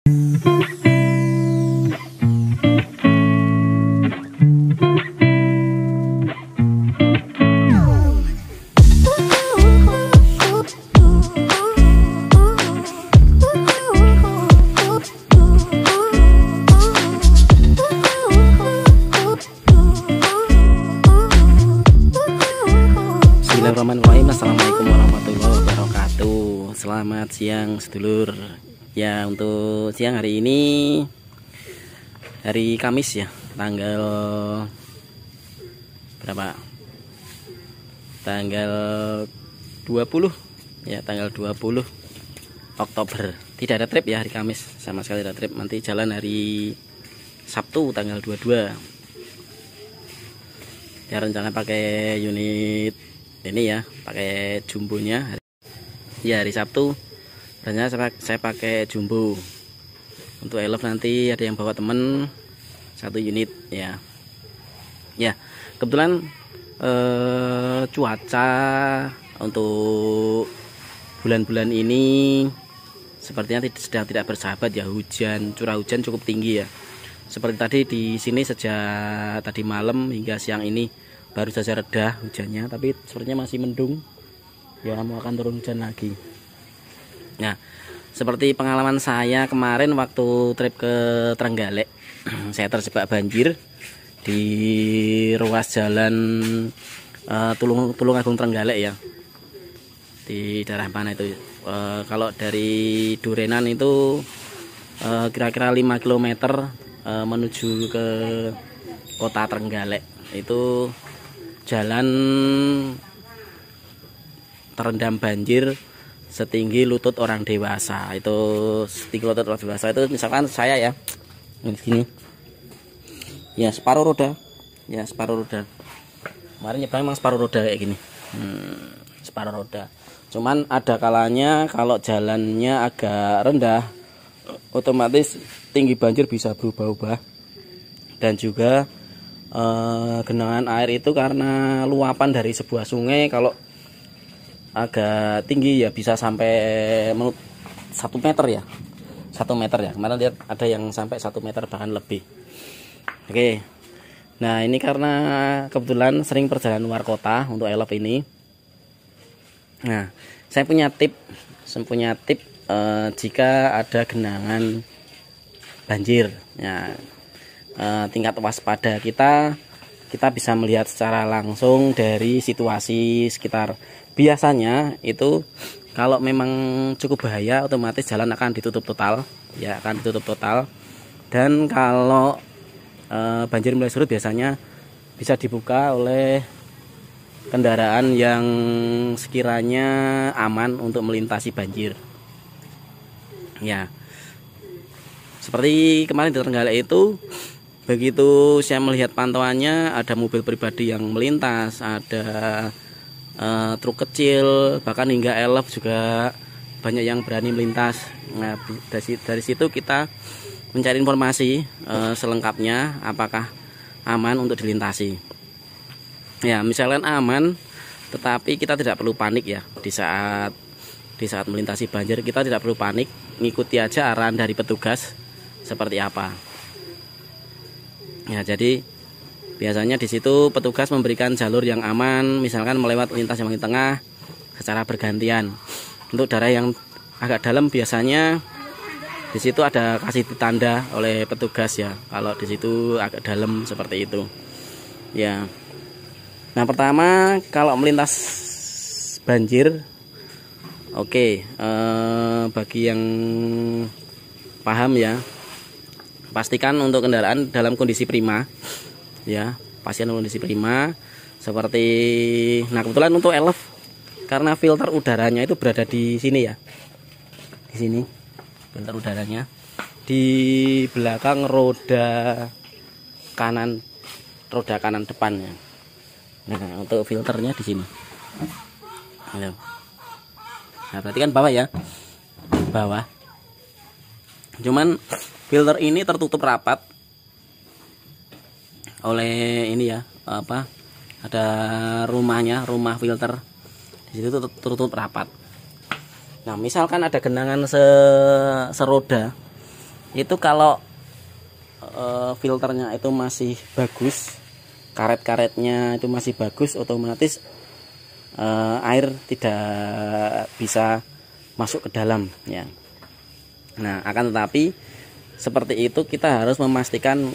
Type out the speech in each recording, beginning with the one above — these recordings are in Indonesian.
Bismillahirrahmanirrahim. Assalamualaikum warahmatullahi wabarakatuh. Selamat siang sedulur. Ya, untuk siang hari ini hari Kamis ya, tanggal berapa? Tanggal 20 ya, tanggal 20 Oktober. Tidak ada trip ya hari Kamis, sama sekali tidak ada trip. Nanti jalan hari Sabtu tanggal 22. Ya, rencana pakai unit ini ya, pakai jumbonya ya. Hari Sabtu rencana saya pakai jumbo. Untuk elf nanti ada yang bawa temen 1 unit ya. Ya, kebetulan cuaca untuk bulan-bulan ini sepertinya sedang tidak bersahabat ya. Curah hujan cukup tinggi ya. Seperti tadi di sini sejak tadi malam hingga siang ini baru saja reda hujannya, tapi sepertinya masih mendung ya, mau akan turun hujan lagi. Nah, seperti pengalaman saya kemarin waktu trip ke Trenggalek, saya terjebak banjir di ruas jalan Tulungagung Trenggalek ya, di daerah mana itu. Kalau dari Durenan itu kira-kira 5 km menuju ke kota Trenggalek. Itu jalan terendam banjir setinggi lutut orang dewasa. Itu setinggi lutut orang dewasa itu misalkan saya ya, ini sini ya, separuh roda ya, separuh roda. Kemarin nyebrang memang separuh roda kayak gini, separuh roda. Cuman ada kalanya kalau jalannya agak rendah, otomatis tinggi banjir bisa berubah-ubah. Dan juga genangan air itu karena luapan dari sebuah sungai, kalau agak tinggi ya bisa sampai 1 meter ya, 1 meter ya. Kemarin lihat ada yang sampai 1 meter bahkan lebih. Oke, nah ini karena kebetulan sering perjalanan luar kota untuk elf ini. Nah, saya punya tip jika ada genangan banjir ya, tingkat waspada kita bisa melihat secara langsung dari situasi sekitar. Biasanya itu kalau memang cukup bahaya, otomatis jalan akan ditutup total ya, akan ditutup total. Dan kalau banjir mulai surut biasanya bisa dibuka oleh kendaraan yang sekiranya aman untuk melintasi banjir ya. Seperti kemarin di Trenggalek itu, begitu saya melihat pantauannya, ada mobil pribadi yang melintas, ada truk kecil, bahkan hingga elf juga banyak yang berani melintas. Nah, dari situ kita mencari informasi selengkapnya apakah aman untuk dilintasi. Ya, misalkan aman, tetapi kita tidak perlu panik ya. Di saat melintasi banjir kita tidak perlu panik, ngikuti aja arahan dari petugas seperti apa. Ya, jadi biasanya di situ petugas memberikan jalur yang aman, misalkan melewat lintas yang di tengah secara bergantian. Untuk daerah yang agak dalam biasanya di situ ada kasih tanda oleh petugas ya, kalau di situ agak dalam seperti itu. Ya. Nah, pertama kalau melintas banjir, oke, bagi yang paham ya, pastikan untuk kendaraan dalam kondisi prima ya, pastikan kondisi prima. Seperti, nah kebetulan untuk elf karena filter udaranya itu berada di sini ya, di sini filter udaranya di belakang roda kanan depannya. Nah, untuk filternya di sini. Nah, berarti kan bawah ya, bawah. Cuman filter ini tertutup rapat oleh ini ya, ada rumah filter di situ tertutup rapat. Nah, misalkan ada genangan seroda itu kalau filternya itu masih bagus, karet-karetnya itu masih bagus, otomatis air tidak bisa masuk ke dalam ya. Nah, akan tetapi seperti itu kita harus memastikan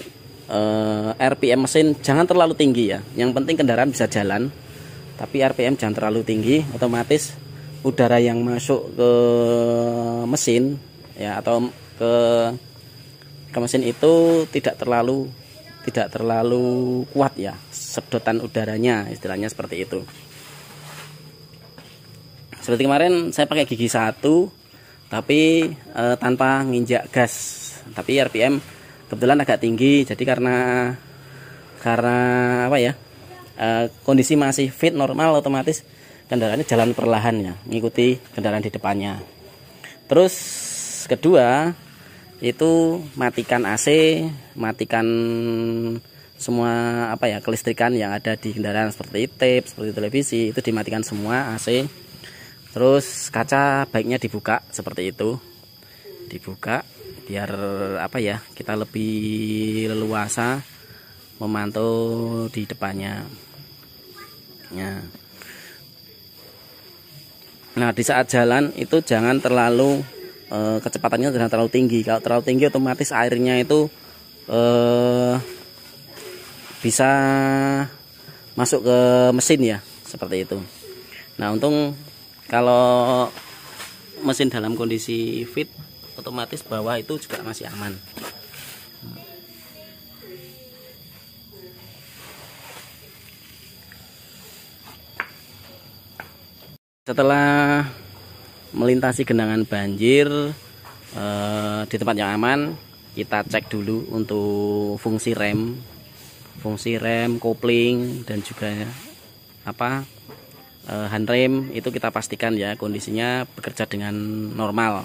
RPM mesin jangan terlalu tinggi ya. Yang penting kendaraan bisa jalan, tapi RPM jangan terlalu tinggi, otomatis udara yang masuk ke mesin ya atau ke mesin itu tidak terlalu kuat ya, sedotan udaranya istilahnya seperti itu. Seperti kemarin saya pakai gigi 1 tapi tanpa nginjak gas, tapi RPM kebetulan agak tinggi, jadi karena apa ya, kondisi masih fit normal, otomatis kendaraannya jalan perlahan ya, mengikuti kendaraan di depannya. Terus kedua itu matikan AC, matikan semua apa ya, kelistrikan yang ada di kendaraan seperti tape, seperti televisi, itu dimatikan semua AC. Terus kaca baiknya dibuka seperti itu, dibuka biar apa ya, kita lebih leluasa memantau di depannya ya. Nah, di saat jalan itu jangan terlalu kecepatannya jangan terlalu tinggi. Kalau terlalu tinggi otomatis airnya itu bisa masuk ke mesin ya, seperti itu. Nah, untung kalau mesin dalam kondisi fit, otomatis bawah itu juga masih aman. Setelah melintasi genangan banjir di tempat yang aman, kita cek dulu untuk fungsi rem, kopling, dan juga handrem itu kita pastikan ya kondisinya bekerja dengan normal.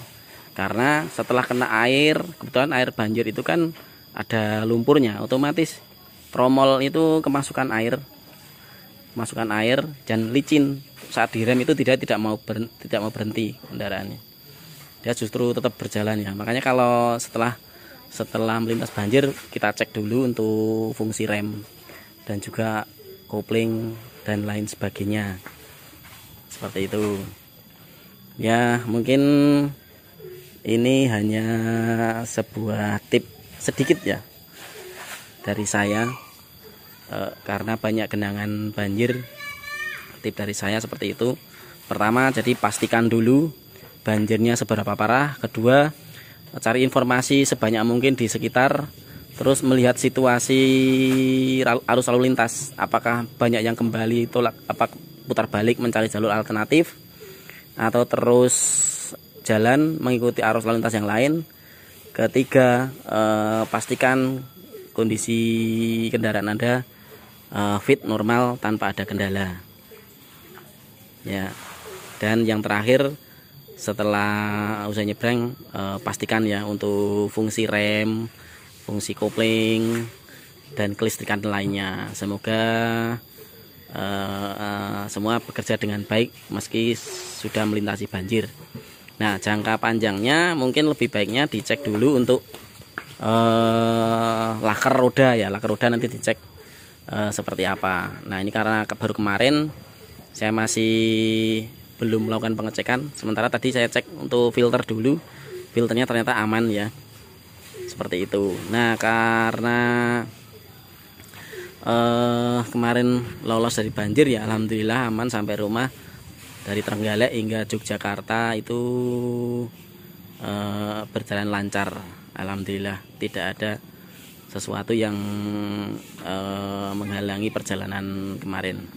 Karena setelah kena air, kebetulan air banjir itu kan ada lumpurnya, otomatis tromol itu kemasukan air dan licin. Saat direm itu tidak mau berhenti kendaraannya, dia justru tetap berjalan ya. Makanya kalau setelah melintas banjir, kita cek dulu untuk fungsi rem dan juga kopling dan lain sebagainya, seperti itu ya. Mungkin ini hanya sebuah tip sedikit ya dari saya, karena banyak genangan banjir. Tip dari saya seperti itu. Pertama, jadi pastikan dulu banjirnya seberapa parah. Kedua, cari informasi sebanyak mungkin di sekitar. Terus melihat situasi arus lalu lintas, apakah banyak yang kembali tolak, apa putar balik mencari jalur alternatif, atau terus jalan mengikuti arus lalu lintas yang lain. Ketiga, pastikan kondisi kendaraan Anda fit normal tanpa ada kendala ya. Dan yang terakhir, setelah usai nyebrang, pastikan ya untuk fungsi rem, fungsi kopling, dan kelistrikan lainnya. Semoga semua bekerja dengan baik meski sudah melintasi banjir. Nah, jangka panjangnya mungkin lebih baiknya dicek dulu untuk laker roda ya. Laker roda nanti dicek seperti apa. Nah, ini karena baru kemarin saya masih belum melakukan pengecekan. Sementara tadi saya cek untuk filter dulu, filternya ternyata aman ya, seperti itu. Nah, karena kemarin lolos dari banjir ya, alhamdulillah aman sampai rumah. Dari Trenggalek hingga Yogyakarta itu berjalan lancar, alhamdulillah. Tidak ada sesuatu yang menghalangi perjalanan kemarin.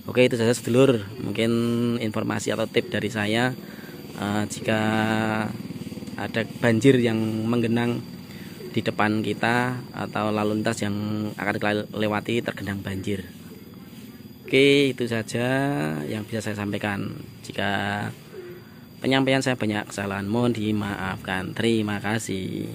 Oke, itu saja sedulur, mungkin informasi atau tip dari saya. Jika ada banjir yang menggenang di depan kita atau lalu lintas yang akan kita lewati tergenang banjir. Oke, itu saja yang bisa saya sampaikan. Jika penyampaian saya banyak kesalahan, mohon dimaafkan. Terima kasih.